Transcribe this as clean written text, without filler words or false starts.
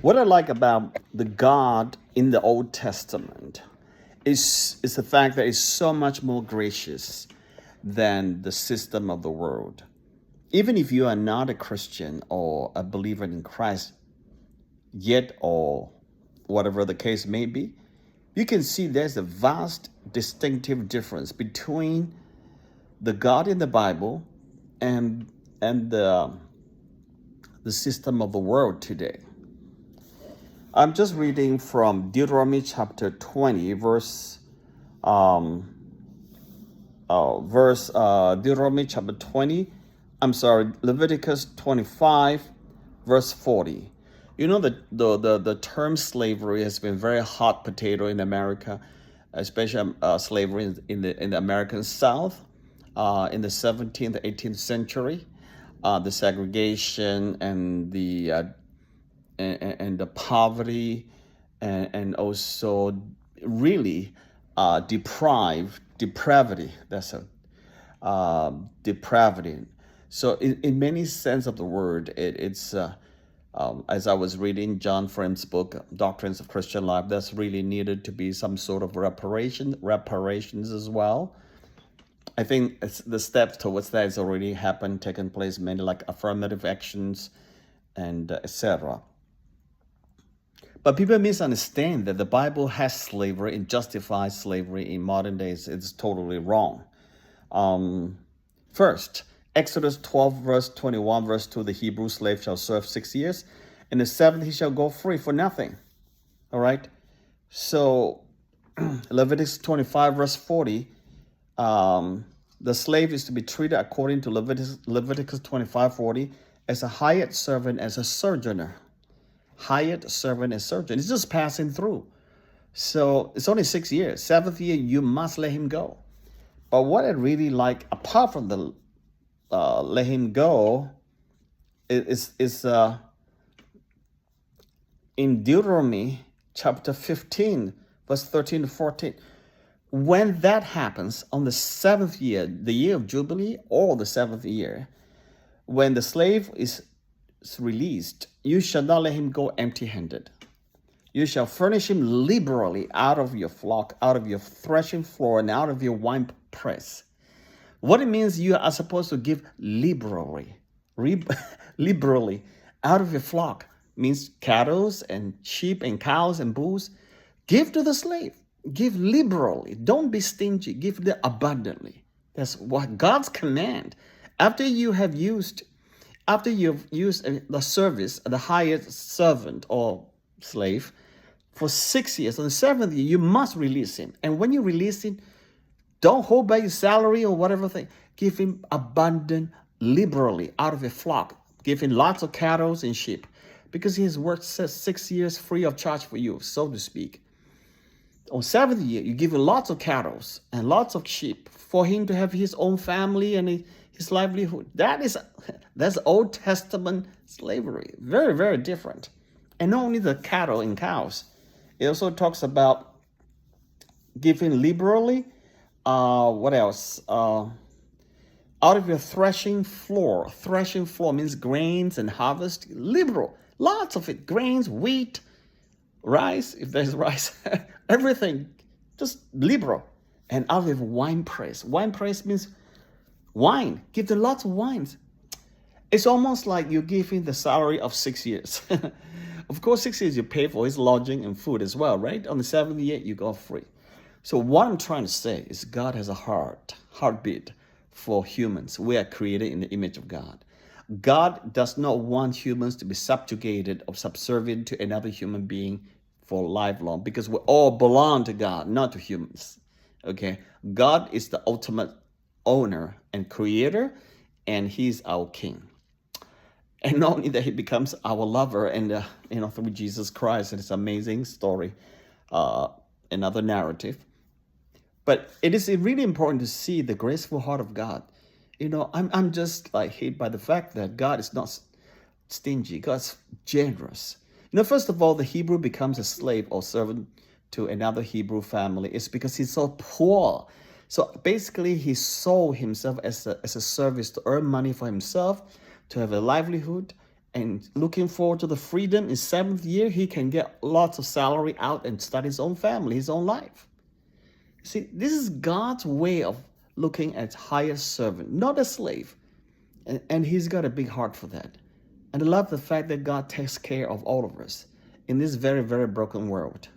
What I like about the God in the Old Testament is the fact that it's so much more gracious than the system of the world. Even if you are not a Christian or a believer in Christ yet, or whatever the case may be, you can see there's a vast distinctive difference between the God in the Bible and the system of the world today. I'm just reading from Deuteronomy chapter 20, Deuteronomy chapter 20, Leviticus 25, verse 40. You know, the term slavery has been very hot potato in America, especially slavery in the American South in the 17th, 18th century. The segregation and the poverty, and also really depravity. That's a depravity. So in many sense of the word, it's as I was reading John Frame's book, Doctrines of Christian Life, there's really needed to be some sort of reparations as well. I think the steps towards that has already happened, taken place, many like affirmative actions and etc. But people misunderstand that the Bible has slavery and justifies slavery in modern days. It's totally wrong. First, Exodus 12, verse 21, verse 2, the Hebrew slave shall serve 6 years, and the seventh he shall go free for nothing. All right? So, Leviticus 25, verse 40, the slave is to be treated according to Leviticus 25:40 as a hired servant, as a sojourner. Hired servant and sojourner. It's just passing through. So it's only 6 years. Seventh year, you must let him go. But what I really like, apart from the let him go, is in Deuteronomy chapter 15, verse 13 to 14. When that happens on the seventh year, the year of Jubilee, or the seventh year, when the slave is released, you shall not let him go empty-handed. You shall furnish him liberally out of your flock, out of your threshing floor, and out of your wine press. What it means, you are supposed to give liberally. Liberally out of your flock means cattle and sheep and cows and bulls. Give to the slave. Give liberally. Don't be stingy. Give them abundantly. That's what God's command. After you've used the service, the hired servant or slave for 6 years, on the seventh year, you must release him. And when you release him, don't hold back your salary or whatever thing. Give him abundant, liberally out of your flock. Give him lots of cattle and sheep, because he has worked 6 years free of charge for you, so to speak. On seventh year, you give him lots of cattle and lots of sheep for him to have his own family and his livelihood. That's Old Testament slavery. Very, very different. And not only the cattle and cows, it also talks about giving liberally. What else? Out of your threshing floor. Threshing floor means grains and harvest. Liberal. Lots of it. Grains, wheat, rice, if there's rice. Everything. Just liberal. And out of wine press. Wine press means wine. Give them lots of wines. It's almost like you're giving the salary of 6 years. Of course, 6 years you pay for his lodging and food as well, right? On the seventh year, you go free. So what I'm trying to say is God has a heartbeat for humans. We are created in the image of God. God does not want humans to be subjugated or subservient to another human being for lifelong, because we all belong to God, not to humans. Okay? God is the ultimate owner and creator, and he's our king. And not only that, he becomes our lover, and through Jesus Christ. And it's an amazing story, another narrative. But it is really important to see the graceful heart of God. I'm just hit by the fact that God is not stingy. God's generous. First of all, the Hebrew becomes a slave or servant to another Hebrew family. It's because he's so poor. So basically, he sold himself as a service to earn money for himself, to have a livelihood, and looking forward to the freedom in seventh year, he can get lots of salary out and start his own family, his own life. See, this is God's way of looking at highest servant, not a slave. And he's got a big heart for that. And I love the fact that God takes care of all of us in this very, very broken world.